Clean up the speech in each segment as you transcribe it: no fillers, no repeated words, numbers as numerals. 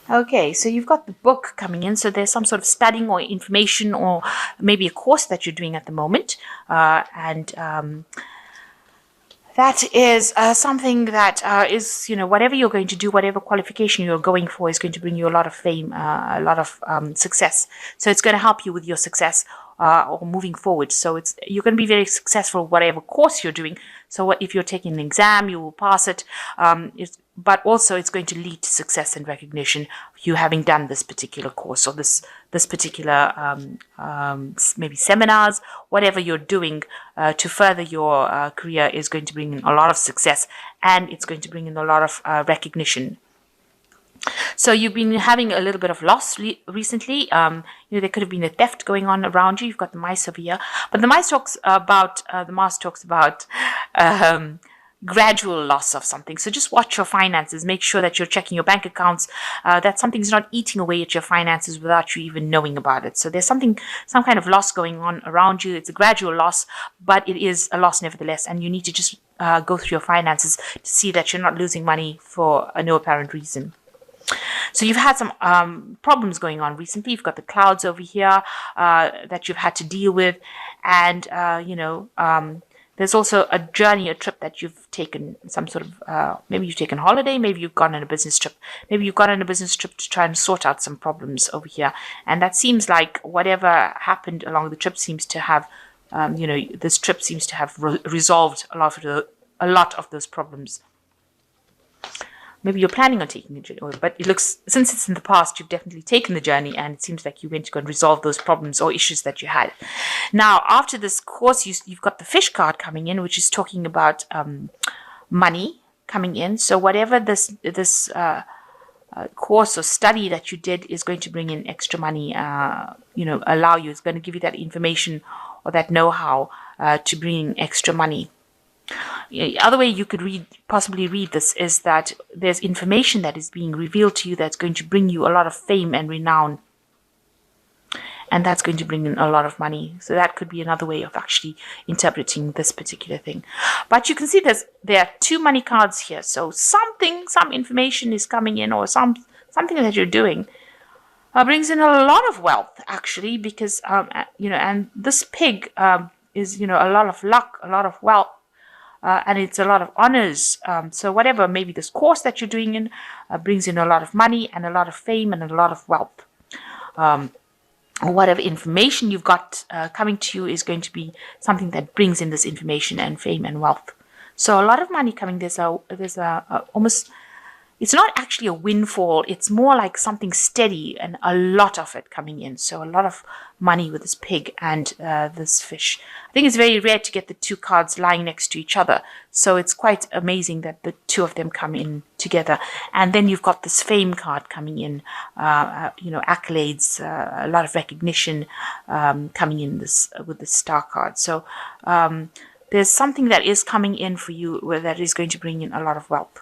Okay, so you've got the book coming in. So there's some sort of studying or information or maybe a course that you're doing at the moment. And that is something that is, whatever you're going to do, whatever qualification you're going for is going to bring you a lot of fame, a lot of success. So it's going to help you with your success or moving forward. So you're going to be very successful whatever course you're doing. So if you're taking an exam, you will pass it. But also it's going to lead to success and recognition, you having done this particular course or this particular maybe seminars, whatever you're doing to further your career is going to bring in a lot of success, and it's going to bring in a lot of recognition. So you've been having a little bit of loss recently. There could have been a theft going on around you. You've got the mice over here, but the mice talks about gradual loss of something. So just watch your finances. Make sure that you're checking your bank accounts, that something's not eating away at your finances without you even knowing about it. So there's some kind of loss going on around you. It's a gradual loss, but it is a loss nevertheless. And you need to just go through your finances to see that you're not losing money for no apparent reason. So you've had some problems going on recently. You've got the clouds over here that you've had to deal with. And, there's also a journey, a trip that you've taken, some sort of, maybe you've taken a holiday, maybe you've gone on a business trip. Maybe you've gone on a business trip to try and sort out some problems over here. And that seems like whatever happened along the trip seems to have, this trip seems to have resolved a lot of those problems. Maybe you're planning on taking a journey, but it looks, since it's in the past, you've definitely taken the journey, and it seems like you went to go and resolve those problems or issues that you had. Now, after this course, you've got the fish card coming in, which is talking about money coming in. So whatever this course or study that you did is going to bring in extra money, allow you, it's going to give you that information or that know-how to bring in extra money. The other way you could possibly read this is that there's information that is being revealed to you that's going to bring you a lot of fame and renown, and that's going to bring in a lot of money. So that could be another way of actually interpreting this particular thing. But you can see there are two money cards here. So some information is coming in, or something that you're doing brings in a lot of wealth, actually, because and this pig is a lot of luck, a lot of wealth. And it's a lot of honors. So whatever, maybe this course that you're doing in brings in a lot of money and a lot of fame and a lot of wealth. Whatever information you've got coming to you is going to be something that brings in this information and fame and wealth. So a lot of money coming. There's almost, it's not actually a windfall. It's more like something steady and a lot of it coming in. So a lot of money with this pig and this fish. I think it's very rare to get the two cards lying next to each other. So it's quite amazing that the two of them come in together. And then you've got this fame card coming in, accolades, a lot of recognition coming in with the star card. So there's something that is coming in for you that is going to bring in a lot of wealth.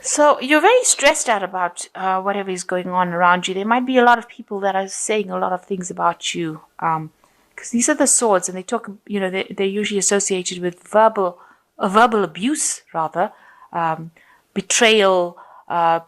So you're very stressed out about whatever is going on around you. There might be a lot of people that are saying a lot of things about you, because these are the swords, and they talk. They're usually associated with verbal abuse, rather, betrayal,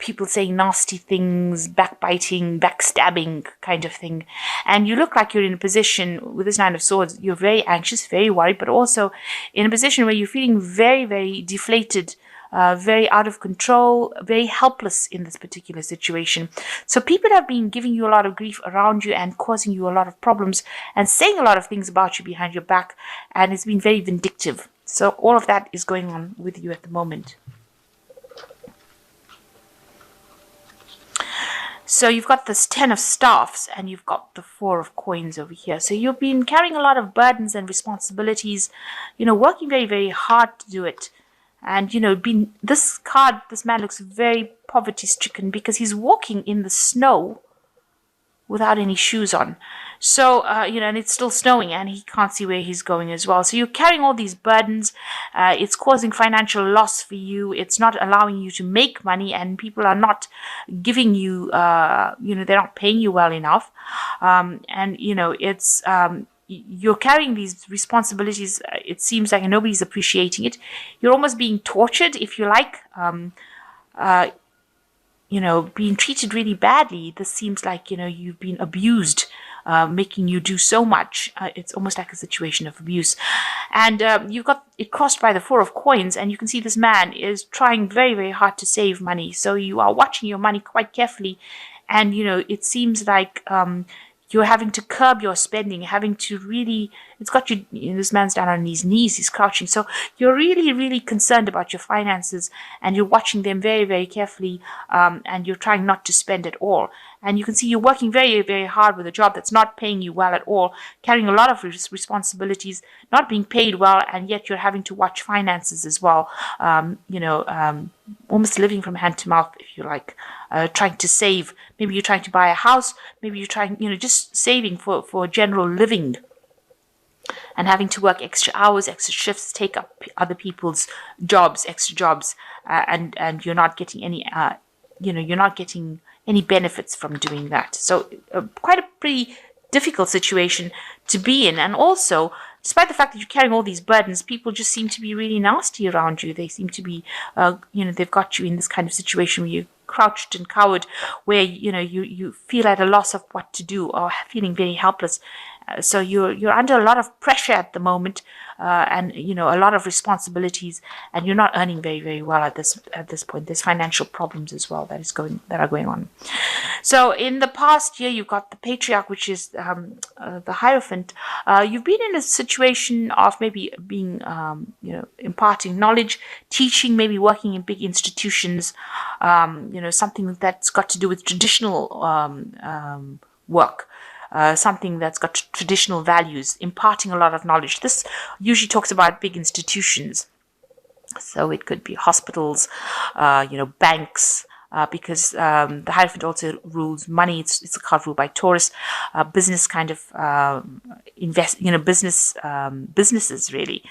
people saying nasty things, backbiting, backstabbing, kind of thing. And you look like you're in a position with this Nine of Swords. You're very anxious, very worried, but also in a position where you're feeling very, very deflated. Very out of control, very helpless in this particular situation. So people have been giving you a lot of grief around you and causing you a lot of problems and saying a lot of things about you behind your back, and it's been very vindictive. So all of that is going on with you at the moment. So you've got this 10 of staffs and you've got the 4 of coins over here. So you've been carrying a lot of burdens and responsibilities, working very, very hard to do it. And, this man looks very poverty-stricken because he's walking in the snow without any shoes on. So, and it's still snowing and he can't see where he's going as well. So you're carrying all these burdens. It's causing financial loss for you. It's not allowing you to make money, and people are not giving you, they're not paying you well enough. You're carrying these responsibilities. It seems like nobody's appreciating it. You're almost being tortured, if you like. being treated really badly. This seems like, you've been abused, making you do so much. It's almost like a situation of abuse. And you've got it crossed by the Four of Coins, and you can see this man is trying very, very hard to save money. So you are watching your money quite carefully. And, it seems like you're having to curb your spending, having to really, it's got you, this man's down on his knees, he's crouching. So you're really, really concerned about your finances, and you're watching them very, very carefully, and you're trying not to spend at all. And you can see you're working very, very hard with a job that's not paying you well at all, carrying a lot of responsibilities, not being paid well, and yet you're having to watch finances as well. Almost living from hand to mouth, if you like, trying to save. Maybe you're trying to buy a house. Maybe you're trying, just saving for general living, and having to work extra hours, extra shifts, take up other people's jobs, extra jobs, and you're not getting any, you're not getting any benefits from doing that. So quite a pretty difficult situation to be in. And also, despite the fact that you're carrying all these burdens, people just seem to be really nasty around you. They seem to be, they've got you in this kind of situation where you're crouched and cowered, where, you feel at a loss of what to do, or feeling very helpless. So you're under a lot of pressure at the moment, and a lot of responsibilities, and you're not earning very, very well at this point. There's financial problems as well that are going on. So in the past year, you've got the Patriarch, which is the Hierophant. You've been in a situation of maybe being, imparting knowledge, teaching, maybe working in big institutions, something that's got to do with traditional work. Something that's got traditional values, imparting a lot of knowledge. This usually talks about big institutions. So it could be hospitals, banks, because the Hierophant also rules money. It's a card ruled by Taurus. Business kind of businesses really.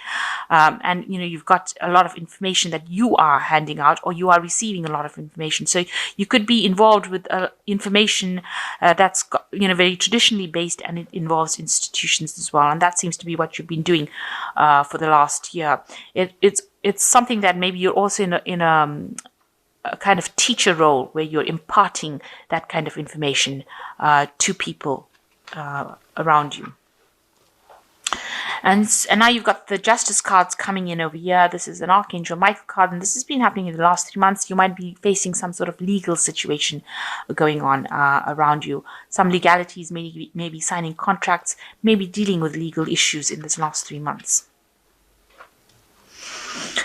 And, you've got a lot of information that you are handing out, or you are receiving a lot of information. So you could be involved with information that's got, very traditionally based, and it involves institutions as well. And that seems to be what you've been doing for the last year. It's something that maybe you're also in a kind of teacher role, where you're imparting that kind of information to people around you. And now you've got the Justice cards coming in over here. This is an Archangel Michael card, and this has been happening in the last 3 months. You might be facing some sort of legal situation going on around you. Some legalities, maybe signing contracts, maybe dealing with legal issues in this last 3 months.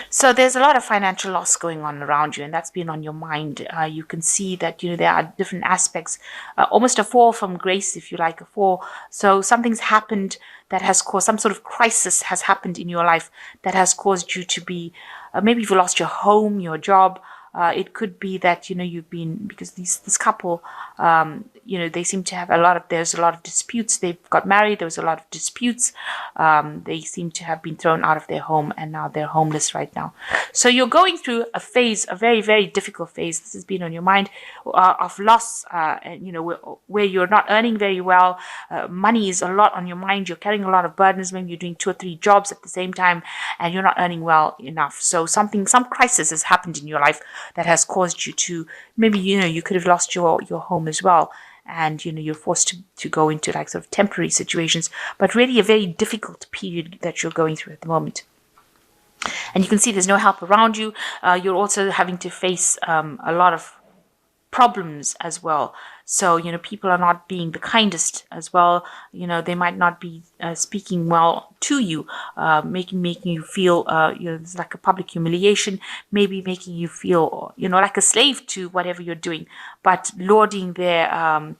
So there's a lot of financial loss going on around you, and that's been on your mind. You can see that, there are different aspects, almost a fall from grace, if you like, a fall. So something's happened that has caused, some sort of crisis has happened in your life that has caused you to be, maybe you've lost your home, your job. It could be that, you've been, because this couple, they seem to have there's a lot of disputes. They've got married. There was a lot of disputes. They seem to have been thrown out of their home, and now they're homeless right now. So you're going through a phase, a very, very difficult phase. This has been on your mind, of loss, and, where you're not earning very well. Money is a lot on your mind. You're carrying a lot of burdens. Maybe you're doing 2 or 3 jobs at the same time, and you're not earning well enough. So some crisis has happened in your life that has caused you to, maybe, you could have lost your home as well. And, you're forced to go into like sort of temporary situations, but really a very difficult period that you're going through at the moment. And you can see there's no help around you. You're also having to face a lot of problems as well. So, people are not being the kindest as well. They might not be speaking well to you, making you feel, it's like a public humiliation, maybe making you feel, like a slave to whatever you're doing, but lording their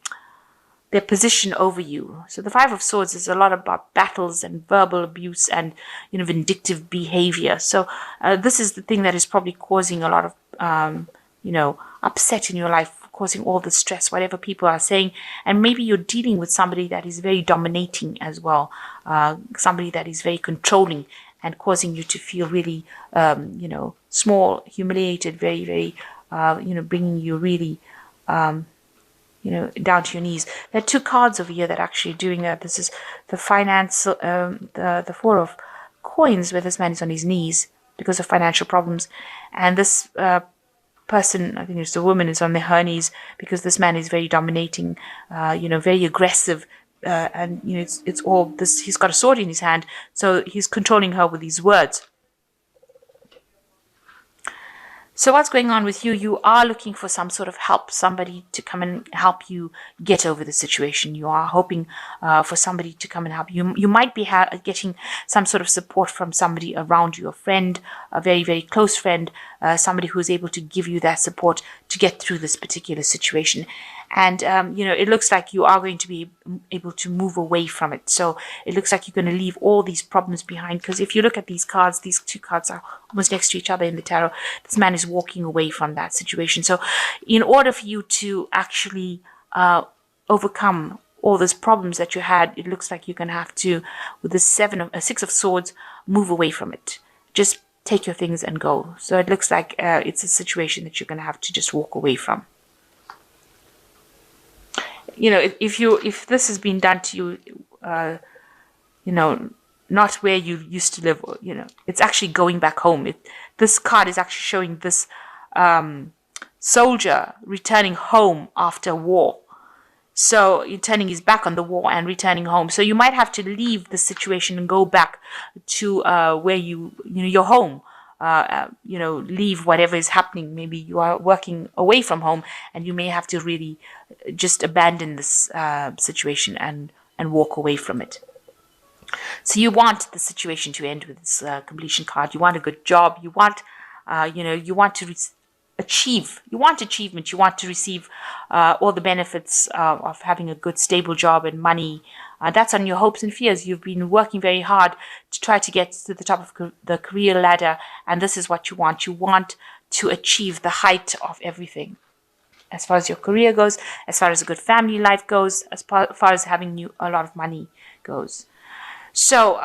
position over you. So the Five of Swords is a lot about battles and verbal abuse and, vindictive behavior. So this is the thing that is probably causing a lot of, upset in your life, causing all the stress, whatever people are saying. And maybe you're dealing with somebody that is very dominating as well, somebody that is very controlling and causing you to feel really, small, humiliated, very, very, bringing you really, down to your knees. There are 2 cards over here that are actually doing that. This is the finance, the Four of Coins, where this man is on his knees because of financial problems. And this person, I think it's the woman, is on her knees because this man is very dominating, very aggressive. And it's all this. He's got a sword in his hand, so he's controlling her with these words. So what's going on with you? You are looking for some sort of help, somebody to come and help you get over the situation. You are hoping for somebody to come and help you. You might be getting some sort of support from somebody around you, a friend, a very, very close friend, somebody who is able to give you that support to get through this particular situation. And, it looks like you are going to be able to move away from it. So it looks like you're going to leave all these problems behind. Because if you look at these cards, these two cards are almost next to each other in the tarot. This man is walking away from that situation. So in order for you to actually overcome all those problems that you had, it looks like you're going to have to, with the Six of Swords, move away from it. Just take your things and go. So it looks like it's a situation that you're going to have to just walk away from. If this has been done to you, not where you used to live, it's actually going back home. This card is actually showing this soldier returning home after war. So you're turning his back on the war and returning home. So you might have to leave the situation and go back to where your home. Leave whatever is happening. Maybe you are working away from home and you may have to really just abandon this situation and walk away from it. So you want the situation to end with this completion card. You want a good job. You want, you want to achieve. You want achievement. You want to receive all the benefits of having a good, stable job and money. That's on your hopes and fears. You've been working very hard to try to get to the top of the career ladder, and this is what you want. You want to achieve the height of everything. As far as your career goes, as far as a good family life goes, as far as having a lot of money goes. So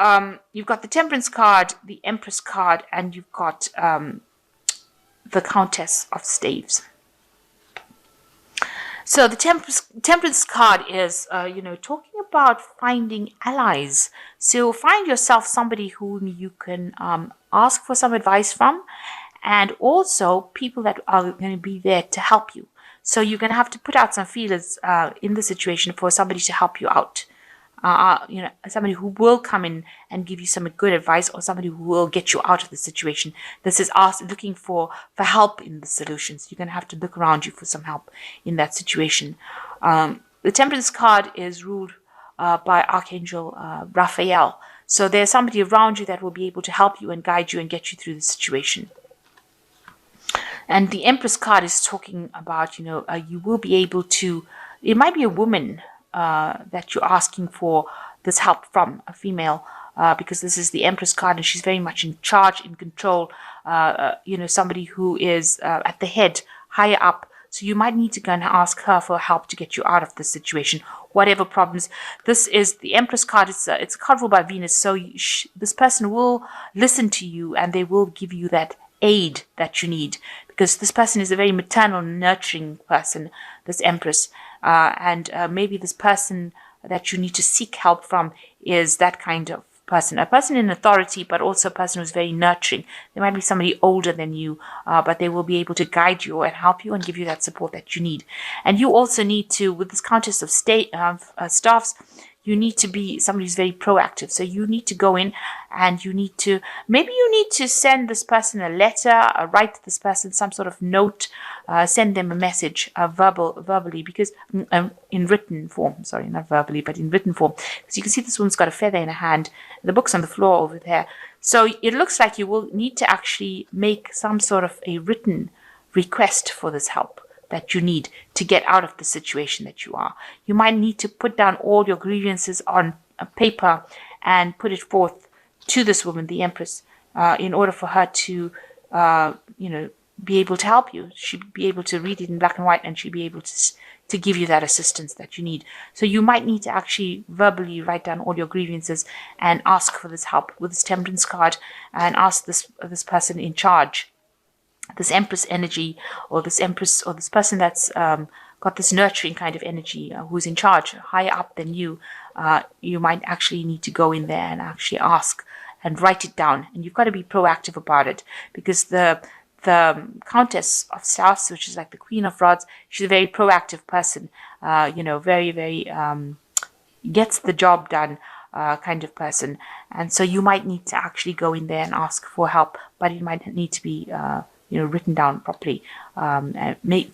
you've got the Temperance card, the Empress card, and you've got the Countess of Staves. So the Temperance card is, talking about finding allies. So find yourself somebody whom you can ask for some advice from, and also people that are going to be there to help you. So you're going to have to put out some feelers in the situation for somebody to help you out. Somebody who will come in and give you some good advice, or somebody who will get you out of the situation. This is us looking for help in the solutions. You're going to have to look around you for some help in that situation. The Temperance card is ruled by Archangel Raphael. So there's somebody around you that will be able to help you and guide you and get you through the situation. And the Empress card is talking about, you will be able to, it might be a woman that you're asking for this help from, a female, because this is the Empress card and she's very much in charge, in control, somebody who is at the head, higher up. So you might need to go and ask her for help to get you out of the situation, whatever problems. This is the Empress card. It's a card ruled by Venus. So this person will listen to you and they will give you that aid that you need, because this person is a very maternal, nurturing person, this Empress. And maybe this person that you need to seek help from is that kind of person, a person in authority, but also a person who's very nurturing. There might be somebody older than you, but they will be able to guide you and help you and give you that support that you need. And you also need to, with this Countess of Staffs, you need to be somebody who's very proactive. So you need to go in and maybe you need to send this person a letter, write to this person some sort of note, send them a message, verbally, because in written form, sorry, not verbally, but in written form. Because you can see this woman's got a feather in her hand. The book's on the floor over there. So it looks like you will need to actually make some sort of a written request for this help that you need to get out of the situation that you are. You might need to put down all your grievances on a paper and put it forth to this woman, the Empress, in order for her to, be able to help you. She'd be able to read it in black and white, and she'd be able to give you that assistance that you need. So you might need to actually verbally write down all your grievances and ask for this help with this Temperance card, and ask this person in charge, this Empress energy, or this Empress, or this person that's got this nurturing kind of energy, who's in charge, higher up than you. You might actually need to go in there and actually ask and write it down. And you've got to be proactive about it, because the the Countess of Staffs, which is like the Queen of Rods, she's a very proactive person, very, very gets the job done kind of person. And so you might need to actually go in there and ask for help, but it might need to be written down properly,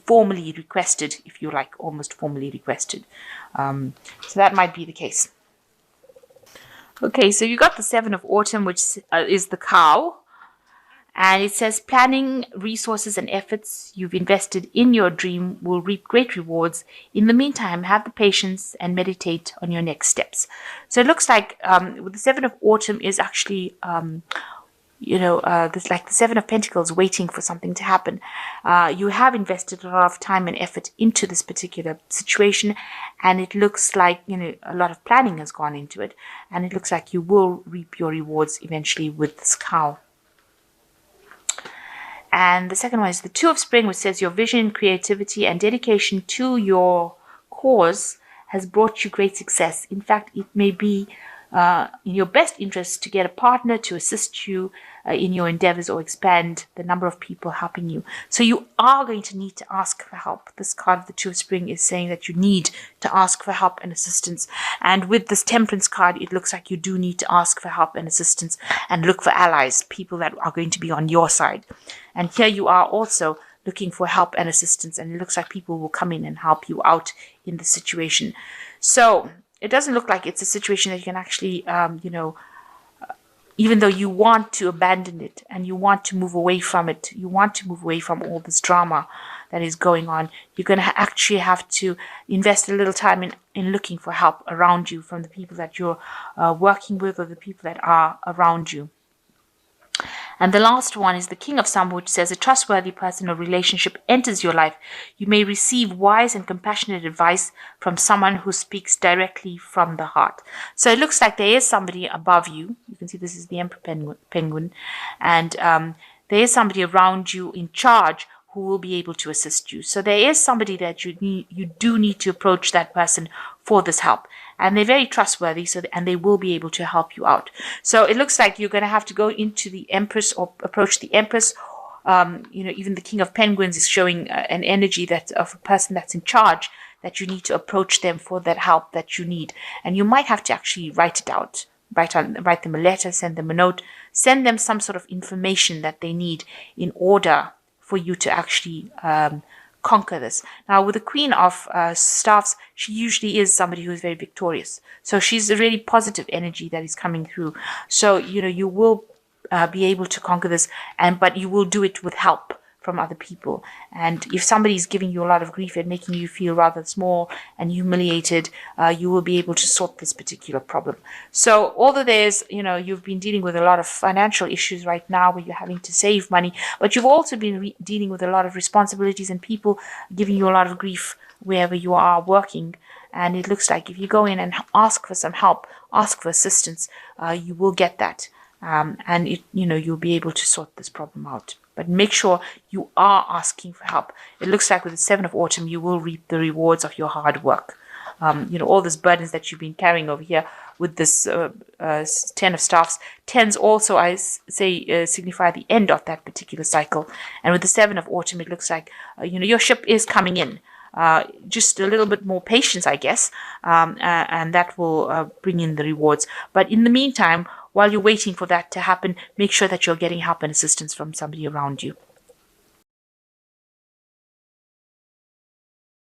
formally requested, if you like, almost formally requested. So that might be the case. Okay, so you got the Seven of Autumn, which is the cow. And it says, planning, resources, and efforts you've invested in your dream will reap great rewards. In the meantime, have the patience and meditate on your next steps. So it looks like with the Seven of Autumn is actually, there's like the Seven of Pentacles waiting for something to happen. You have invested a lot of time and effort into this particular situation, and it looks like, a lot of planning has gone into it. And it looks like you will reap your rewards eventually with this cow. And the second one is the Two of Spring, which says your vision, creativity, and dedication to your cause has brought you great success. In fact, it may be in your best interest to get a partner to assist you in your endeavors or expand the number of people helping you. So you are going to need to ask for help. This card of the Two of Spring is saying that you need to ask for help and assistance. And with this Temperance card, it looks like you do need to ask for help and assistance and look for allies, people that are going to be on your side. And here you are also looking for help and assistance, and it looks like people will come in and help you out in the situation. So it doesn't look like it's a situation that you can actually, even though you want to abandon it and you want to move away from it, you want to move away from all this drama that is going on, you're going to actually have to invest a little time in looking for help around you from the people that you're working with or the people that are around you. And the last one is the King of Samba, which says a trustworthy person or relationship enters your life. You may receive wise and compassionate advice from someone who speaks directly from the heart. So it looks like there is somebody above you. You can see this is the Emperor Penguin. And there is somebody around you in charge who will be able to assist you. So there is somebody that you do need to approach that person for this help. And they're very trustworthy, and they will be able to help you out. So it looks like you're going to have to go into the Empress or approach the Empress. Even the King of Penguins is showing an energy that of a person that's in charge, that you need to approach them for that help that you need. And you might have to actually write it out. Write them a letter, send them a note, send them some sort of information that they need in order for you to actually conquer this. Now, with the Queen of Staffs, she usually is somebody who is very victorious. So she's a really positive energy that is coming through. So, you will be able to conquer this, but you will do it with help from other people. And if somebody is giving you a lot of grief and making you feel rather small and humiliated, you will be able to sort this particular problem. So although there's, you've been dealing with a lot of financial issues right now where you're having to save money, but you've also been dealing with a lot of responsibilities and people giving you a lot of grief wherever you are working. And it looks like if you go in and ask for some help, ask for assistance, you will get that. And you'll be able to sort this problem out. But make sure you are asking for help. It looks like with the Seven of Autumn, you will reap the rewards of your hard work. All those burdens that you've been carrying over here with this Ten of Staffs. Tens also, I say, signify the end of that particular cycle. And with the Seven of Autumn, it looks like, your ship is coming in. Just a little bit more patience, I guess, and that will bring in the rewards. But in the meantime, while you're waiting for that to happen, make sure that you're getting help and assistance from somebody around you.